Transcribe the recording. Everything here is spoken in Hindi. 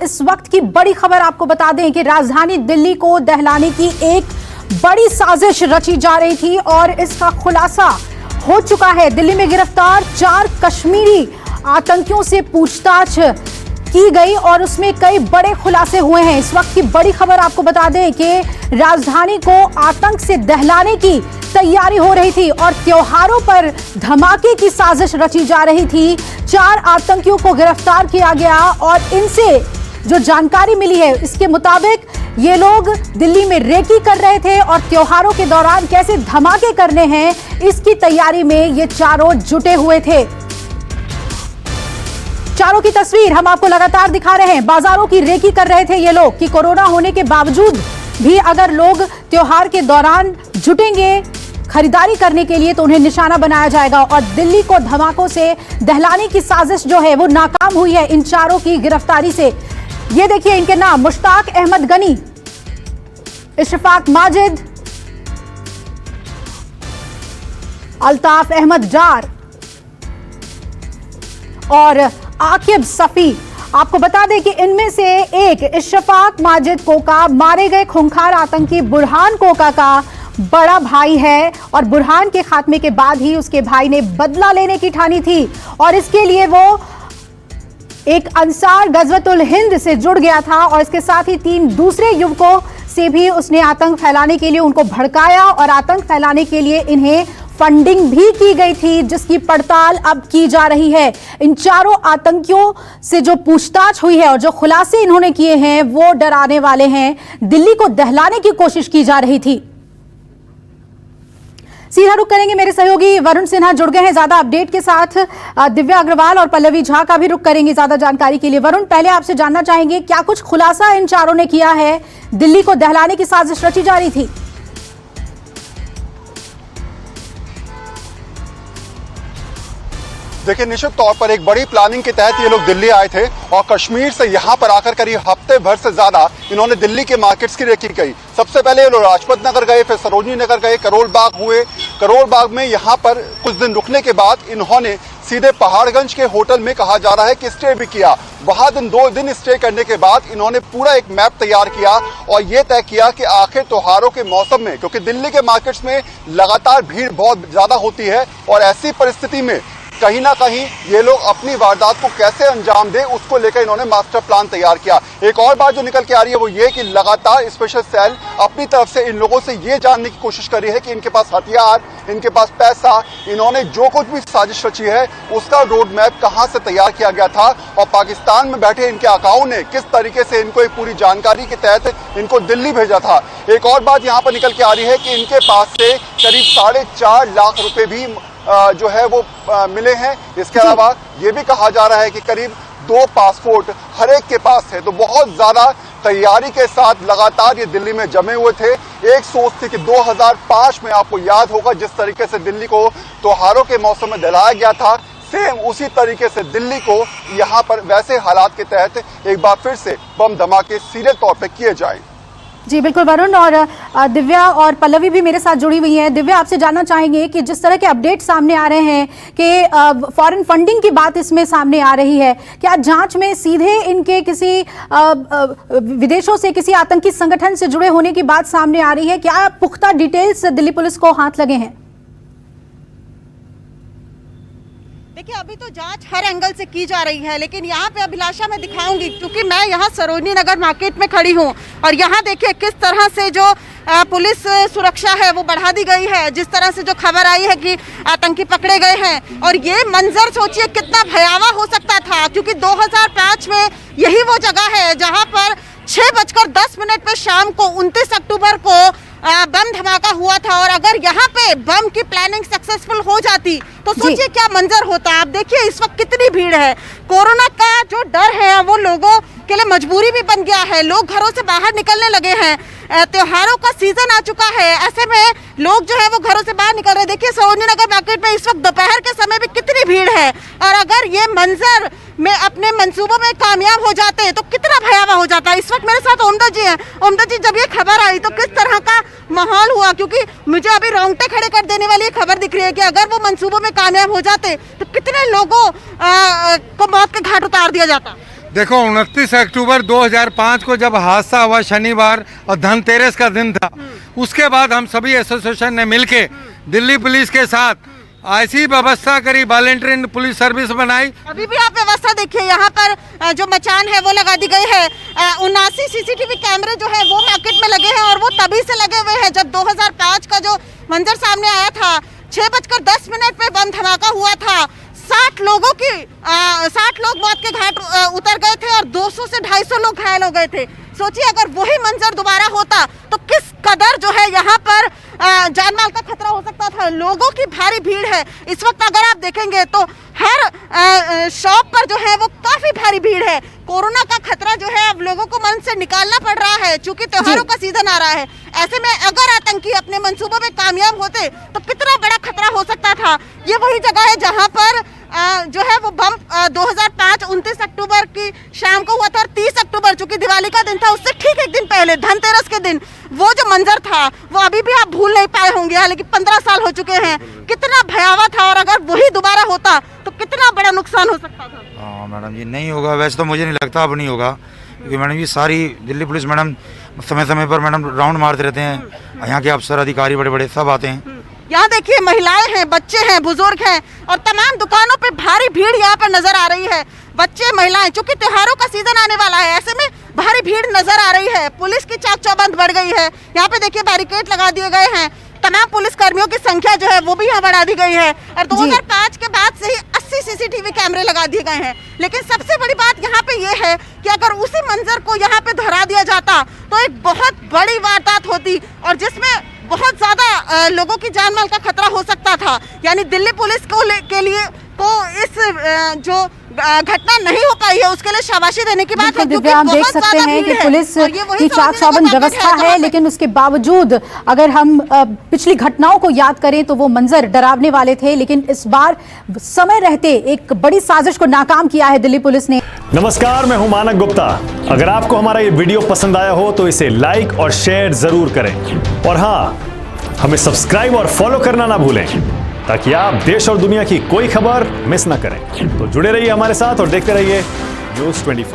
इस वक्त की बड़ी खबर आपको बता दें कि राजधानी दिल्ली को दहलाने की एक बड़ी साजिश रची जा रही थी और इसका खुलासा हो चुका है। दिल्ली में गिरफ्तार 4 कश्मीरी आतंकियों से पूछताछ की गई और उसमें कई बड़े खुलासे हुए हैं। इस वक्त की बड़ी खबर आपको बता दें कि राजधानी को आतंक से दहलाने की तैयारी हो रही थी और त्योहारों पर धमाके की साजिश रची जा रही थी। 4 आतंकियों को गिरफ्तार किया गया और इनसे जो जानकारी मिली है इसके मुताबिक ये लोग दिल्ली में रेकी कर रहे थे और त्योहारों के दौरान कैसे धमाके करने हैं इसकी तैयारी में ये चारों जुटे हुए थे। चारों की तस्वीर हम आपको लगातार दिखा रहे हैं। बाजारों की रेकी कर रहे थे ये लोग कि कोरोना होने के बावजूद भी अगर लोग त्योहार के दौरान जुटेंगे खरीदारी करने के लिए तो उन्हें निशाना बनाया जाएगा और दिल्ली को धमाकों से दहलाने की साजिश जो है वो नाकाम हुई है इन चारों की गिरफ्तारी से। ये देखिए इनके नाम मुश्ताक अहमद गनी, इशफाक माजिद, अल्ताफ अहमद डार और आकिब सफी। आपको बता दें कि इनमें से एक इशफाक माजिद कोका मारे गए खूंखार आतंकी बुरहान कोका का बड़ा भाई है और बुरहान के खात्मे के बाद ही उसके भाई ने बदला लेने की ठानी थी और इसके लिए वो एक अंसार गजवतुल हिंद से जुड़ गया था और इसके साथ ही 3 दूसरे युवकों से भी उसने आतंक फैलाने के लिए उनको भड़काया और आतंक फैलाने के लिए इन्हें फंडिंग भी की गई थी जिसकी पड़ताल अब की जा रही है। इन चारों आतंकियों से जो पूछताछ हुई है और जो खुलासे इन्होंने किए हैं वो डराने वाले हैं। दिल्ली को दहलाने की कोशिश की जा रही थी। सीधा रुख करेंगे, मेरे सहयोगी वरुण सिन्हा जुड़ गए हैं ज्यादा अपडेट के साथ। दिव्या अग्रवाल और पल्लवी झा का भी रुख करेंगे ज्यादा जानकारी के लिए। वरुण, पहले आपसे जानना चाहेंगे क्या कुछ खुलासा इन चारों ने किया है? दिल्ली को दहलाने की साजिश रची जा रही थी। देखिए, निश्चित तौर पर एक बड़ी प्लानिंग के तहत ये लोग दिल्ली आए थे और कश्मीर से यहाँ पर आकर करीब हफ्ते भर से ज्यादा इन्होंने दिल्ली के मार्केट्स की रेकी की। सबसे पहले ये लोग लाजपत नगर गए, फिर सरोजनी नगर गए, करोल बाग हुए। करोल बाग में यहाँ पर कुछ दिन रुकने के बाद इन्होंने सीधे पहाड़गंज के होटल में कहा जा रहा है कि स्टे भी किया। वहां 2 दिन स्टे करने के बाद इन्होंने पूरा एक मैप तैयार किया और ये तय किया कि आखिर त्योहारों के मौसम में, क्योंकि दिल्ली के मार्केट्स में लगातार भीड़ बहुत ज्यादा होती है और ऐसी परिस्थिति में कहीं ना कहीं ये लोग अपनी वारदात को कैसे अंजाम दे उसको लेकर इन्होंने मास्टर प्लान तैयार किया। एक और बात जो निकल के आ रही है वो ये कि लगातार स्पेशल सेल अपनी तरफ से इन लोगों से ये जानने की कोशिश कर रही है कि इनके पास हथियार, इनके पास पैसा, इन्होंने जो कुछ भी साजिश रची है उसका रोड मैप कहां से तैयार किया गया था और पाकिस्तान में बैठे इनके आकाओं ने किस तरीके से इनको एक पूरी जानकारी के तहत इनको दिल्ली भेजा था। एक और बात यहाँ पर निकल के आ रही है कि इनके पास से करीब 4.5 लाख रुपए भी जो है वो मिले हैं। इसके अलावा ये भी कहा जा रहा है कि करीब 2 पासपोर्ट हर एक के पास है। तो बहुत ज्यादा तैयारी के साथ लगातार ये दिल्ली में जमे हुए थे। एक सोच थी कि 2005 में आपको याद होगा जिस तरीके से दिल्ली को त्योहारों के मौसम में दहलाया गया था, सेम उसी तरीके से दिल्ली को यहाँ पर वैसे हालात के तहत एक बार फिर से बम धमाके सीरियल तौर पर किए जाए। जी बिल्कुल वरुण, और दिव्या और पल्लवी भी मेरे साथ जुड़ी हुई हैं। दिव्या, आपसे जानना चाहेंगे कि जिस तरह के अपडेट सामने आ रहे हैं कि फॉरेन फंडिंग की बात इसमें सामने आ रही है, क्या जांच में सीधे इनके किसी विदेशों से किसी आतंकी संगठन से जुड़े होने की बात सामने आ रही है? क्या पुख्ता डिटेल्स दिल्ली पुलिस को हाथ लगे हैं? देखिए, अभी तो जांच हर एंगल से की जा रही है, लेकिन यहाँ पे अभिलाषा मैं दिखाऊंगी क्योंकि मैं यहाँ सरोजनी नगर मार्केट में खड़ी हूँ और यहाँ देखिए किस तरह से जो पुलिस सुरक्षा है वो बढ़ा दी गई है। जिस तरह से जो खबर आई है कि आतंकी पकड़े गए हैं और ये मंजर सोचिए कितना भयावह हो सकता था, क्योंकि 2005 में यही वो जगह है जहाँ पर 6:10 पे शाम को 29 अक्टूबर को बम धमाका हुआ था और अगर यहाँ पे बम की प्लानिंग सक्सेसफुल हो जाती तो सोचिए क्या मंजर होता। आप देखिए इस वक्त कितनी भीड़ है। कोरोना का जो डर है वो लोगों के लिए मजबूरी भी बन गया है। लोग घरों से बाहर निकलने लगे हैं। त्योहारों का सीजन आ चुका है, ऐसे में लोग जो है वो घरों से बाहर निकल रहे हैं। देखिए सरोजनी नगर मार्केट में इस वक्त दोपहर के समय भी कितनी भीड़ है और अगर ये मंजर में अपने मंसूबों में कामयाब हो जाते हैं तो कितना भयावह हो जाता है। इस वक्त मेरे साथ ओमदा जी हैं। ओमदा जी, जब ये खबर आई तो किस तरह का माहौल हुआ? क्योंकि मुझे अभी रोंगटे खड़े कर देने वाली खबर दिख रही है कि अगर वो मंसूबों में कामयाब हो जाते तो कितने लोगों को मौत के घाट उतार दिया जाता। देखो 29 अक्टूबर 2005 को जब हादसा हुआ शनिवार और धनतेरस का दिन था, उसके बाद हम सभी एसोसिएशन ने मिलके दिल्ली पुलिस के साथ ऐसी व्यवस्था करी, वॉलंटियर पुलिस सर्विस बनाई। अभी भी आप व्यवस्था देखिए, यहाँ पर जो मचान है वो लगा दी गई है। 79 सीसीटीवी कैमरे जो है वो मार्केट में लगे हैं और वो तभी से लगे हुए हैं जब 2005 का जो मंजर सामने आया था। 6:10 पे बम धमाका हुआ था। 60 लोग मौत के घाट उतर गए थे और 200 से 250 लोग घायल हो गए थे। सोचिए अगर वही मंजर दोबारा होता तो किस कदर जो है यहाँ पर जान माल का खतरा हो सकता था। लोगों की भारी भीड़ है इस वक्त, अगर आप देखेंगे तो हर शॉप पर जो है वो काफी भारी भीड़ है। कोरोना का खतरा जो है अब लोगों को मन से निकालना पड़ रहा है क्योंकि त्योहारों का सीजन आ रहा है। ऐसे में अगर आतंकी अपने मंसूबों में कामयाब होते तो कितना बड़ा खतरा हो सकता था। ये वही जगह है जहां पर जो है वो बम 2005 29 अक्टूबर की शाम को हुआ था और 30 अक्टूबर चूंकि दिवाली का दिन था उससे ठीक एक दिन पहले धनतेरस के दिन वो जो मंजर था वो अभी भी आप भूल नहीं पाए होंगे। हालांकि 15 साल हो चुके हैं, कितना भयावह था और अगर वही दोबारा होता तो कितना बड़ा नुकसान हो सकता था। हाँ मैडम जी, नहीं होगा, वैसे तो मुझे नहीं लगता अब नहीं होगा, क्योंकि मैडम जी सारी दिल्ली पुलिस मैडम समय समय पर मैडम राउंड मारते रहते हैं। यहाँ के अफसर अधिकारी बड़े बड़े सब आते हैं। यहाँ देखिए महिलाएं हैं, बच्चे हैं, बुजुर्ग हैं और तमाम दुकानों पे भारी भीड़ यहाँ पर नजर आ रही है। बच्चे, महिलाएं, चूंकि त्योहारों का सीजन आने वाला है ऐसे में भारी भीड़ नजर आ रही है। पुलिस की चाक चौबंद बढ़ गई है। यहाँ पे देखिए बैरिकेड लगा दिए गए हैं। तमाम पुलिस कर्मियों की संख्या जो है वो भी यहाँ बढ़ा दी गई है और 2005 के बाद से ही 80 सीसीटीवी कैमरे लगा दिए गए हैं। लेकिन सबसे बड़ी बात यहाँ पे ये है कि अगर उसी मंजर को यहाँ पे दोहरा दिया जाता तो एक बहुत बड़ी वारदात होती और जिसमें बहुत ज्यादा लोगों की जान माल का खतरा हो सकता था। यानी दिल्ली पुलिस के लिए तो इस जो घटना नहीं हो पाई है उसके लिए शाबाशी देने की बात है। दिव्या, हम देख सकते हैं कि पुलिस की चाक चौबंद व्यवस्था है, लेकिन उसके बावजूद अगर हम पिछली घटनाओं को याद करें तो वो मंजर डरावने वाले थे। लेकिन इस बार समय रहते एक बड़ी साजिश को नाकाम किया है दिल्ली पुलिस ने। नमस्कार, मैं हूं मानक गुप्ता। अगर आपको हमारा ये वीडियो पसंद आया हो तो इसे लाइक और शेयर जरूर करें और हाँ, हमें सब्सक्राइब और फॉलो करना ना भूलें ताकि आप देश और दुनिया की कोई खबर मिस ना करें। तो जुड़े रहिए हमारे साथ और देखते रहिए न्यूज़ 24।